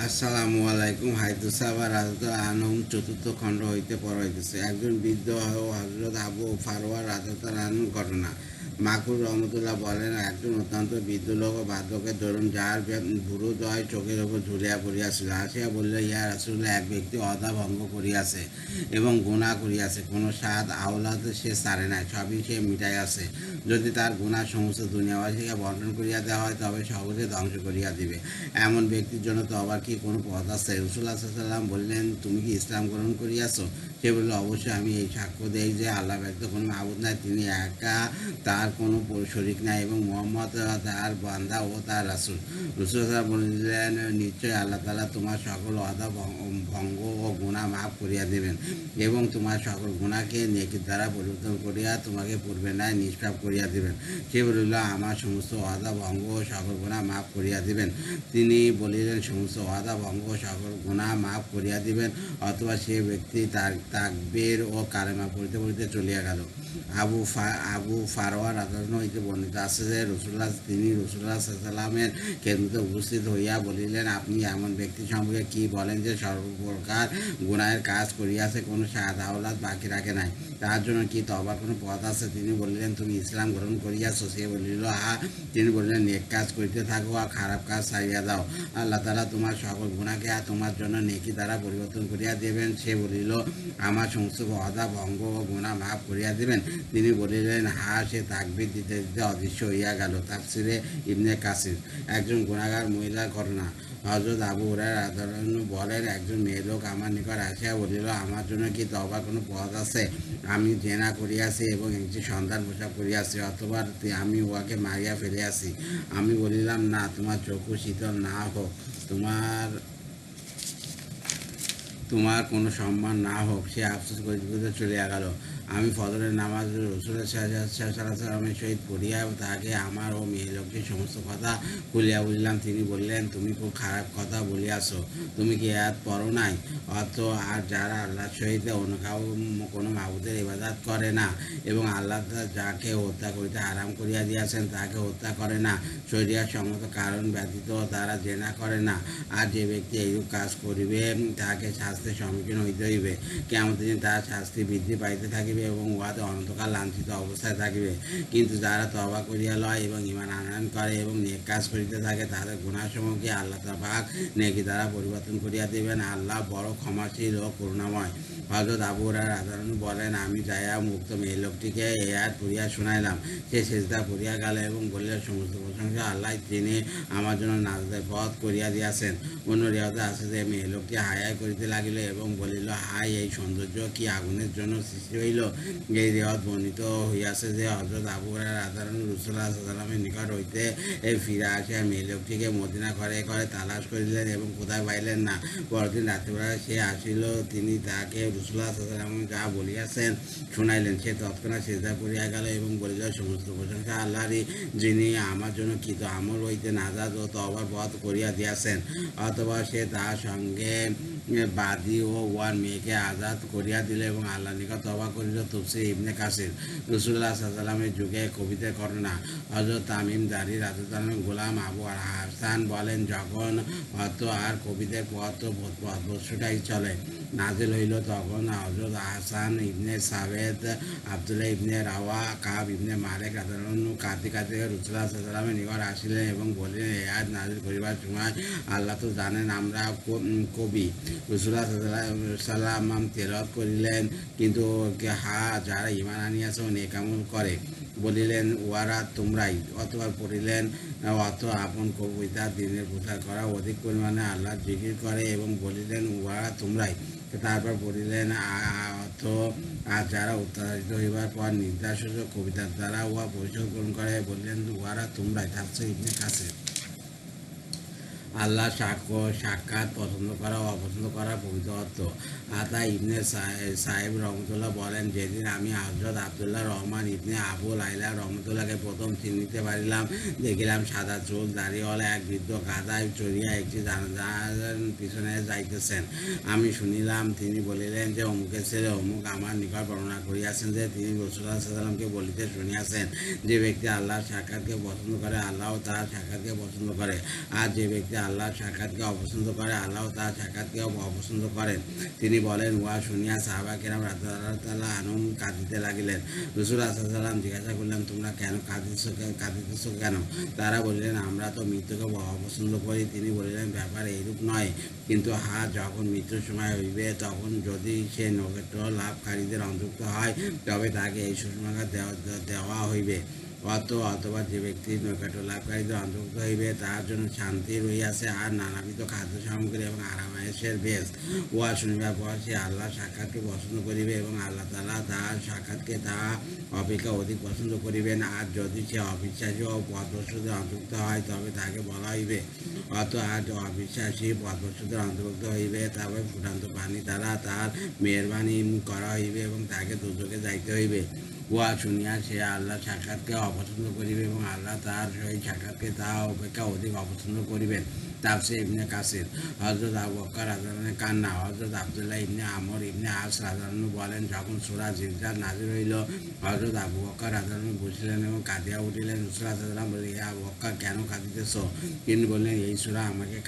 আসসালামু আলাইকুম। হাইদুসাবা রাজা আনম চতুর্থ খণ্ড হইতে পড়া হইতেছে। একজন বৃদ্ধ ও হজরত আবু ফারওয়া রাজা আনুর ঘটনা। মাকুর রহমতুল্লাহ বলেন, একজন অত্যন্ত বৃদ্ধ লোক ও বার্ধক্যের দরুন যার ভুরুদ্বয় চোখের ওপর ঝুলিয়া পড়িয়াছিল, আসিয়া বলল, ইয়া রাসূলুল্লাহ, এক ব্যক্তি অদা ভঙ্গ করিয়াছে এবং গুনাহ করিয়াছে, কোনো সাত আওলাদ সে ছাড়ে নাই, সবই সে মিটাইয়াছে। যদি তার গুনাহ সমস্ত দুনিয়াবাসীকে বন্টন করিয়া দেওয়া হয়, তবে সহজে ধ্বংস করিয়া দিবে। এমন ব্যক্তির জন্য তো আবার কি কোনো পথ আছে? রাসূলুল্লাহ সাল্লাল্লাহু আলাইহি ওয়াসাল্লাম বললেন, তুমি কি ইসলাম গ্রহণ করিয়াছ? সে বলল, অবশ্যই। আমি এই সাক্ষ্য দেই যে আল্লাহ ব্যতীত কোনো মাবুদ নাই, তিনি একা, তার কোনো শরিক নাই, এবং মুহাম্মদ তার বান্দা ও তার রাসূল। রাসূলুল্লাহ বললেন, নিশ্চয় আল্লাহ তাআলা তোমার সকল অদা ভঙ্গ ও গুনাহ মাফ করিয়া দেবেন এবং তোমার সকল গুনাহকে নেকির দ্বারা পরিবর্তন করিয়া তোমাকে পূর্বে ন্যায় নিষ্পাপ করিয়া দিবেন। সে বলিল, আমার সমস্ত অদা ভঙ্গ ও সকল গুনাহ মাফ করিয়া দিবেন। তিনি বলিলেন, সমস্ত ওয়াদা ভঙ্গ সকল গুনাহ মাফ করিয়া দিবেন। অথবা সে ব্যক্তি তাকবীর ও কালেমা পড়িতে পড়িতে চলিয়া গেল। আবু ফারওয়া রাদিয়াল্লাহু হইতে বর্ণিত আছে যে রাসূলুল্লাহ সাল্লামের খেদমতে উপস্থিত হইয়া বলিলেন, আপনি এমন ব্যক্তি সম্পর্কে কি বলেন যে সর্বপ্রকার গুনাহের কাজ করিয়াছে, কোনো সাদা আওলাদ বাকি রাখে নাই, তার জন্য কি তওবার কোনো পথ আছে? তিনি বলিলেন, তুমি ইসলাম গ্রহণ করিয়াছ? সে বলিল, হ্যাঁ। তিনি বললেন, নেক কাজ করিতে থাকো আর খারাপ কাজ ছাড়িয়া দাও, আল্লাহ তাআলা তোমার সকল গুনাহকে আর তোমার জন্য নেকি দ্বারা পরিবর্তন করিয়া দেবেন। সে বলিল, আমার সমস্ত ওয়াদা ভঙ্গ ও গুনাহ মাফ করিয়া দিবেন? তিনি বলিলেন, হ্যাঁ। সে তাকবীর দিতে দিতে অদৃশ্য হইয়া গেল। তাফসীরে ইবনে কাসির। একজন গুনাহগার মহিলার ঘটনা। হযরত আবু হুরায়রা রাদিয়াল্লাহু আনহু বলেন, একজন মেয়েলোক আমার নিকট আসিয়া বলিল, আমার জন্য কি তওবার কোনো পথ আছে? আমি জেনা করিয়াছি এবং একটি সন্তান প্রসব করিয়াছি, অথবা আমি উহাকে মারিয়া ফেলিয়াছি। আমি বলিলাম, না, তোমার চক্ষু শীতল না হোক, তোমার তোমার কোনো সম্মান না হোক। সে আফসোস করিতে করিতে চলিয়া গেল। আমি ফজরের নামাজ রাসূলুল্লাহ সাল্লাল্লাহু আলাইহি ওয়াসাল্লামের সহিত পড়িয়া তাহাকে আমার ও মেয়ে লোকটির সমস্ত কথা খুলিয়া বুঝলাম। তিনি বললেন, তুমি খুব খারাপ কথা বলিয়াছ। তুমি কি আয়াত পড়ো নাই? আর যারা আল্লাহর সহিত অন্য কোনো মাবুদের ইবাদত করে না এবং আল্লাহ যাকে হত্যা করিতে হারাম করিয়া দিয়াছেন তাকে হত্যা করে না, শরিয়াত সম্মত কারণ ব্যতীত তারা জেনা করে না, আর যে ব্যক্তি এইরূপ কাজ করিবে তাহাকে শাস্তির সম্মুখীন হইতে হইবে। কিয়ামতের দিন তার শাস্তি বৃদ্ধি পাইতে থাকিবে এবং উহাতে অনন্তকাল লাঞ্ছিত অবস্থায় থাকিবে। কিন্তু যারা তওবা করিয়া লয় এবং ঈমান আনয়ন করে এবং নেক কাজ করিতে থাকে, তাদের গুনাহসমূহকে আল্লাহ পাক নেকি দ্বারা পরিবর্তন করিয়া দিবেন। আল্লাহ বড় ক্ষমাশীল ও করুণাময়। হযরত আবু হুরায়রা রাদিয়াল্লাহু আনহু বলেন, আমি যাইয়া মুক্ত মেয়ে লোকটিকে এই আয়াত পড়িয়া শুনাইলাম। সে সিজদা করিয়া গেল এবং বলিল, সমস্ত প্রশংসা আল্লাহ, তিনি আমার জন্য নাজাতের পথ করিয়া দিয়াছেন। অন্য রিওয়ায়েতে আছে যে মেয়ে লোকটি হায় করিতে লাগিল এবং বলিল, হায়, এই সৌন্দর্য কি আগুনের জন্য সৃষ্টি হইল? এই রিওয়ায়েত বর্ণিত হইয়াছে যে হযরত আবু হুরায়রা রাদিয়াল্লাহু আনহু রাসূলুল্লাহ সাল্লাল্লাহু আলাইহি ওয়াসাল্লামের নিকট হইতে ফিরে আসিয়া মেয়ে লোকটিকে মদিনা ঘরে ঘরে তালাশ করিলেন এবং কোথায় পাইলেন না। পরদিন রাত্রিবেলা সে আসিল। তিনি তাহাকে রাসূলুল্লাহ সাল্লাল্লাহু আলাইহি ওয়াসাল্লাম যা বলিয়াছেন শুনাইলেন। সে তৎক্ষণাৎ সিজদা করিয়া গেল এবং বলিল, সমস্ত প্রশংসা আল্লাহরই, যিনি আমার জন্য কৃত আমল হইতে নাজাত ও তওবার পথ করিয়া দিয়াছেন। অথবা সে তাহার সঙ্গে বাদী ও উহার মেয়েকে আজাদ করিয়া দিল এবং আল্লাহর নিকট তওবা করিল। তাফসীর ইবনে কাসির। রাসূলুল্লাহ সাল্লাল্লাহু আলাইহি ওয়াসাল্লামের যুগে কবিদের ঘটনা। হযরত তামিম দারি রাদিয়াল্লাহু আনহু গোলাম আবু হাসান বলেন, যখন আর কবিদের পথটাই চলে নাজিল হইল, তখন হযরত হাসান ইবনে সাবেত, আব্দুল্লাহ ইবনে রাওয়া, কাব ইবনে মালিক রাদিয়াল্লাহু আনহু কাঁদিতে কাঁদিতে রাসূলুল্লাহ সাল্লাল্লাহু আলাইহি ওয়াসাল্লামের নিকট আসিলেন এবং বললেন, এই আয়াত নাজিল করিবার সময় আল্লাহ তো জানেন আমরা কবি। রাসূলুল্লাহ সাল্লাল্লাহু আলাইহি ওয়াসাল্লাম তেলাওয়াত করিলেন, কিন্তু যারা ঈমান আনিয়াছে ও নেক আমল করে, বলিলেন, উহারা তোমরাই। অথবা পড়িলেন, অত আপন কবিতা দিনের প্রচার করা, অধিক পরিমাণে আল্লাহর জিকির করে, এবং বলিলেন, উহারা তোমরাই। তারপর বলিলেন, আর যারা উত্তরাধিত হইবার পর নির্দাসূচক কবিতার দ্বারা উহা পরিচয় গ্রহণ করে, বললেন, উহারা তোমরাই। তাফসীর ইবনে কাসির। আল্লাহ সাক্ষাৎ পছন্দ করা ও অপছন্দ করা পবিত্র অর্থ। আতা ইবনে সাহেব রহমতুল্লাহ বলেন, যেদিন আমি হযরত আব্দুল্লাহ রহমান ইবনে আবু লাইলা রহমতুল্লাহকে প্রথম চিনিতে পারিলাম, দেখিলাম সাদা চুল দাড়িওয়ালা এক বৃদ্ধ গাধায় চড়িয়া একটি জানাজার পিছনে যাইতেছেন। আমি শুনিলাম, তিনি বলিলেন যে অমুকের ছেলে অমুক আমার নিকট বর্ণনা করিয়াছেন যে তিনি রাসূলুল্লাহ সাল্লাল্লাহু আলাইহি ওয়াসাল্লামকে বলিতে শুনিয়াছেন, যে ব্যক্তি আল্লাহর সাক্ষাৎকে পছন্দ করে, আল্লাহ তার সাক্ষাৎকে পছন্দ করে, আর যে ব্যক্তি আল্লাহর সাক্ষাৎকে অপছন্দ করে, আল্লাহ তার সাক্ষাৎকেও অপছন্দ করেন। তিনি বলেন, উহা শুনিয়া সাহাবা কেরাম রাদিয়াল্লাহু আনহুম কাঁদিতে লাগিলেন। রাসূল সাল্লাল্লাহু জিজ্ঞাসা করলেন, তোমরা কেন কাঁদিতেছ কেন? তারা বললেন, আমরা তো মৃত্যুকে অপছন্দ করি। তিনি বললেন, ব্যাপার এইরূপ নয়, কিন্তু যখন মৃত্যুর সময় হইবে, তখন যদি সে নৈকট্য লাভকারীদের অন্তর্ভুক্ত হয়, তবে তাকে এই সুসংবাদ দেওয়া হইবে। অথবা যে ব্যক্তি নৈকট্য লাভকারীদের অন্তর্ভুক্ত হইবে, তাহার জন্য শান্তি রহিয়াছে আর নানাবিধ খাদ্য সামগ্রী এবং আরামায়েশের বেশ। উহা শুনিবার পর সে আল্লাহর সাক্ষাৎকে পছন্দ করিবে এবং আল্লাহ তাআলা তাহার সাক্ষাৎকে তাহা অপেক্ষা অধিক পছন্দ করিবেন। আর যদি সে অবিশ্বাসী ও পথভ্রষ্টদের অন্তর্ভুক্ত হয়, তবে তাকে বলা হইবে, আর অবিশ্বাসী পথভ্রষ্টদের অন্তর্ভুক্ত হইবে, তবে ফুটান্ত পানি দ্বারা তার মেহরবানি করা হইবে এবং তাকে দুর্যোগে যাইতে হইবে। উহা শুনিয়া সে আল্লাহর সাক্ষাৎকে অপছন্দ করিবে এবং আল্লাহ তাহার সহিত সাক্ষাৎকে তাহা অপেক্ষা অধিক অপছন্দ করিবেন। তাফসীর ইবনে কাসির। হযরত আবু বকর রাদিয়াল্লাহু কান্না। হযরত আব্দুল্লাহ ইবনে আমর ইবনে আস রাদিয়াল্লাহু বলেন, যখন সূরা জিলজাল নাযিল হইল, হযরত আবু বকর রাদিয়াল্লাহু বসিলেন এবং কাঁদিয়া উঠিলেন। রাসূল সাল্লাল্লাহু আলাইহি ওয়াসাল্লাম বললেন, হে আবু বকর, কেন কাঁদিতেছ? তিনি বললেন, এই সূরা আমাকে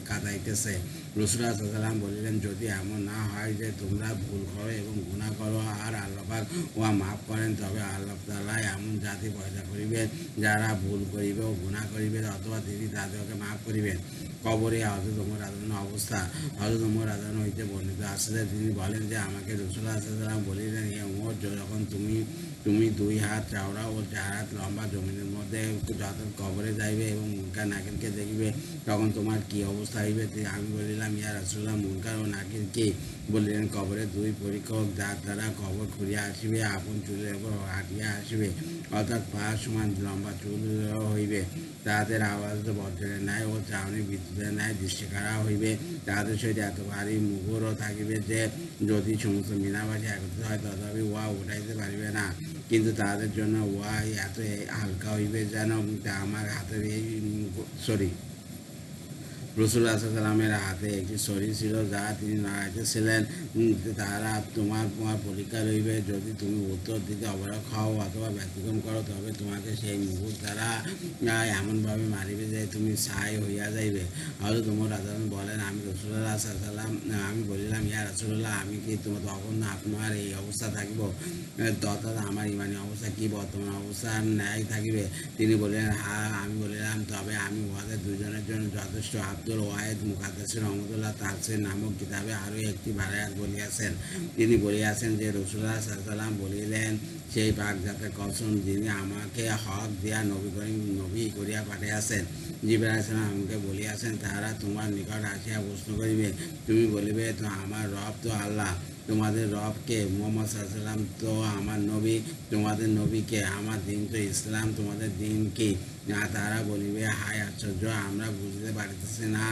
কাঁদাইতেছে। রাসূল সাল্লাল্লাহু আলাইহি ওয়াসাল্লাম বললেন, যদি এমন না হয় যে তোমরা ভুল করো এবং গুনাহ করো আর আল্লাহ পাক উহা মাফ করেন, তবে আল্লাহ তাআলা এমন জাতি পয়দা করিবেন যারা ভুল করিবে ও গুনাহ করিবে, অথবা তিনি তাদেরকে মাফ করিবেন। কবরে হযরত ওমর রাদিয়াল্লাহু অবস্থা। হযরত ওমর রাদিয়াল্লাহু হইতে বর্ণিত আছে যে তিনি বলেন যে, আমাকে রাসূলুল্লাহ সাল্লাল্লাহু আলাইহি ওয়াসাল্লাম বলিলেন, হে ওমর, যখন তুমি 2 হাত চওড়া ও 4 হাত লম্বা জমিনের মধ্যে যখন কবরে যাইবে এবং মুনকার নাকিরকে দেখিবে, তখন তোমার কি অবস্থা হইবে? আমি বলিলাম, ইয়া রাসূলুল্লাহ, মুনকার ও নাকির কি? বলিলেন, কবরে 2 পরীক্ষক, যার দ্বারা কবর খুঁড়িয়া আসিবে, আপন চুলের উপর হাঁটিয়া আসিবে, অর্থাৎ পা সমান লম্বা চুল হইবে। তাহাদের আওয়াজ বজ্রের ন্যায় ও চাউনি বিদ্যুতের ন্যায় দৃষ্টিকাড়া হইবে। তাহাদের সহিত এত ভারী মুগুরও থাকিবে যে যদি সমস্ত মিনাবাসী একত্রিত হয়, তথাপি উহা উঠাইতে পারিবে না। কিন্তু তাহাদের জন্য উহা এত হালকা হইবে যেন আমার হাতের এই ছড়ি। রাসূলুল্লাহ সাল্লাল্লাহু আলাইহি ওয়াসাল্লামের হাতে একটি ছড়ি ছিল, যা তিনি নাড়াইতেছিলেন। তাহারা তোমার পরীক্ষা রইবে। যদি তুমি উত্তর দিতে অপারগ হও অথবা ব্যতিক্রম করো, তবে তোমাকে সেই মুকুট দ্বারা এমনভাবে মারিবে যে তুমি ছাই হইয়া যাইবে। হযরত ওমর রাদিয়াল্লাহু বলেন, আমি রাসূলুল্লাহ সাল্লাল্লাহু আলাইহি ওয়াসাল্লাম আমি বলিলাম, ইয়া রাসূলুল্লাহ, আমি কি তখন আপনার এই অবস্থা থাকিব, তথা আমার ইমানি অবস্থা কি বর্তমান অবস্থার ন্যায় থাকিবে? তিনি বললেন, হ্যাঁ। আমি বলিলাম, তবে আমি উহাদের দুজনের জন্য যথেষ্ট। আব্দুল ওয়াহিদ মুকাদ্দাসির রহমতুল্লাহ তাফসীর নামক কিতাবে আরও একটি বারায়াত বলিয়াছেন। তিনি বলিয়াছেন যে রাসূলুল্লাহ সাল্লাল্লাহু আলাইহি ওয়াসাল্লাম বলিলেন, সেই পাকজাতের কসম, যিনি আমাকে হক দিয়া নবী করিয়া পাঠিয়াছেন। জিবরাইল আলাইহিস সালাম আমাকে বলিয়াছেন, তাহারা তোমার নিকট আসিয়া প্রশ্ন করিবে, তুমি বলিবে, তো আমার রব তো আল্লাহ। তোমাদের রবকে? মুহাম্মদ সাল্লাল্লাহু আলাইহি ওয়াসাল্লাম তো আমার নবী। তোমাদের নবীকে? আমার দিন তো ইসলাম। তোমাদের দিন কি? তারা বলিবে, হায় আশ্চর্য, আমরা বুঝতে পারিতেছি না,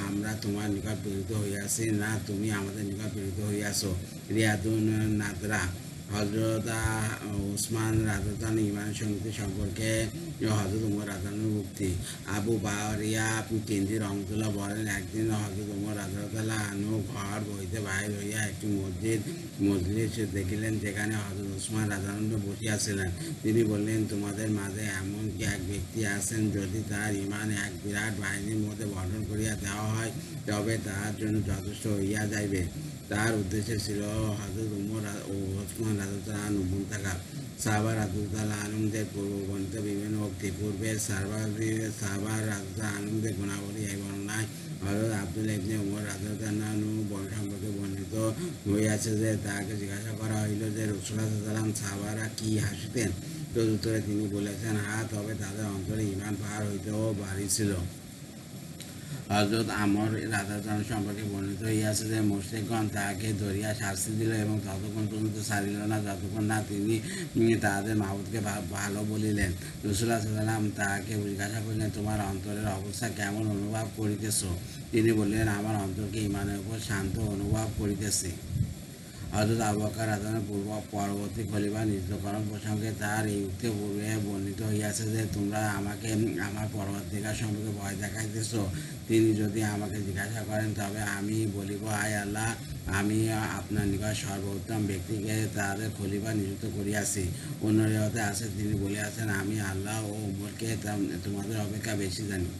আমরা তোমার নিকট প্রেরিত হইয়াছি না তুমি আমাদের নিকট প্রেরিত হইয়াছ। রিয়াদুন নাদরা। হযরত উসমান রাদিয়াল্লাহু ইমানের সংগতি সম্পর্কে হযরত ওমর রাদিয়াল্লাহু উক্তি। আবু বারিয়া কিন্দি রহমতুল্লাহ বলেন, একদিন হযরত ওমর রাদিয়াল্লাহু ঘর হইতে বাহির হইয়া একটি মজলিস দেখিলেন, যেখানে হযরত উসমান রাদিয়াল্লাহু বসিয়াছিলেন। তিনি বললেন, তোমাদের মাঝে এমন কি এক ব্যক্তি আছেন, যদি তার ঈমান এক বিরাট বাহিনীর মধ্যে বন্টন করিয়া দেওয়া হয়, তবে তাহার জন্য যথেষ্ট হইয়া যাইবে। তার উদ্দেশ্য ছিল হযরত ওমর ও ওসমান রাদিয়াল্লাহু আনহু মুনতাকাব। সাহাবা রাদিয়াল্লাহু আনহুদের পূর্ববর্ণিত বিভিন্ন উক্তি। পূর্বে সাহাবা রাদিয়াল্লাহু আনহুদের গুণাবলী এই বর্ণনায় হযরত আব্দুল্লাহ ইবনে ওমর রাদিয়াল্লাহু আনহু সম্পর্কে বর্ণিত হইয়াছে যে, তাহাকে জিজ্ঞাসা করা হইল যে, রাসূলুল্লাহ সাল্লাল্লাহু আলাইহি ওয়াসাল্লাম সাহাবারা কি হাসিতেন? তদুত্তরে তিনি বলেছেন, হ্যাঁ, তবে তাদের অন্তরে ঈমান পার হইতেও বাড়ি ছিল। হযরত আমর রাদিয়াল্লাহু আনহু সম্পর্কে বর্ণিত হইয়াছে যে, মুশরিকগণ তাহাকে ধরিয়া শাস্তি দিল এবং ততক্ষণ পর্যন্ত ছাড়িল না, যতক্ষণ না তিনি তাহাদের মাবুদকে ভালো বলিলেন। রাসূলুল্লাহ সাল্লাল্লাহু আলাইহি ওয়াসাল্লাম তাহাকে জিজ্ঞাসা করিলেন, তোমার অন্তরের অবস্থা কেমন অনুভব করিতেছ? তিনি বললেন, আমার অন্তরকে ঈমানের উপর শান্ত অনুভব করিতেছি। হযরত আবু বকর রাদিয়াল্লাহু পরবর্তী খলিফা নিযুক্তকরণ প্রসঙ্গে তার এই উক্তি পূর্বে বর্ণিত হইয়াছে যে, তোমরা আমাকে আমার পরবর্তীকার সম্পর্কে ভয় দেখাইতেছ। তিনি যদি আমাকে জিজ্ঞাসা করেন, তবে আমি বলিব, হায় আল্লাহ, আমি আপনার নিকট সর্বোত্তম ব্যক্তিকে তাদের খলিফা নিযুক্ত করিয়াছি। অন্য রিওয়ায়াতে আছে, তিনি বলিয়াছেন, আমি আল্লাহ ও উমরকে তোমাদের অপেক্ষা বেশি জানি।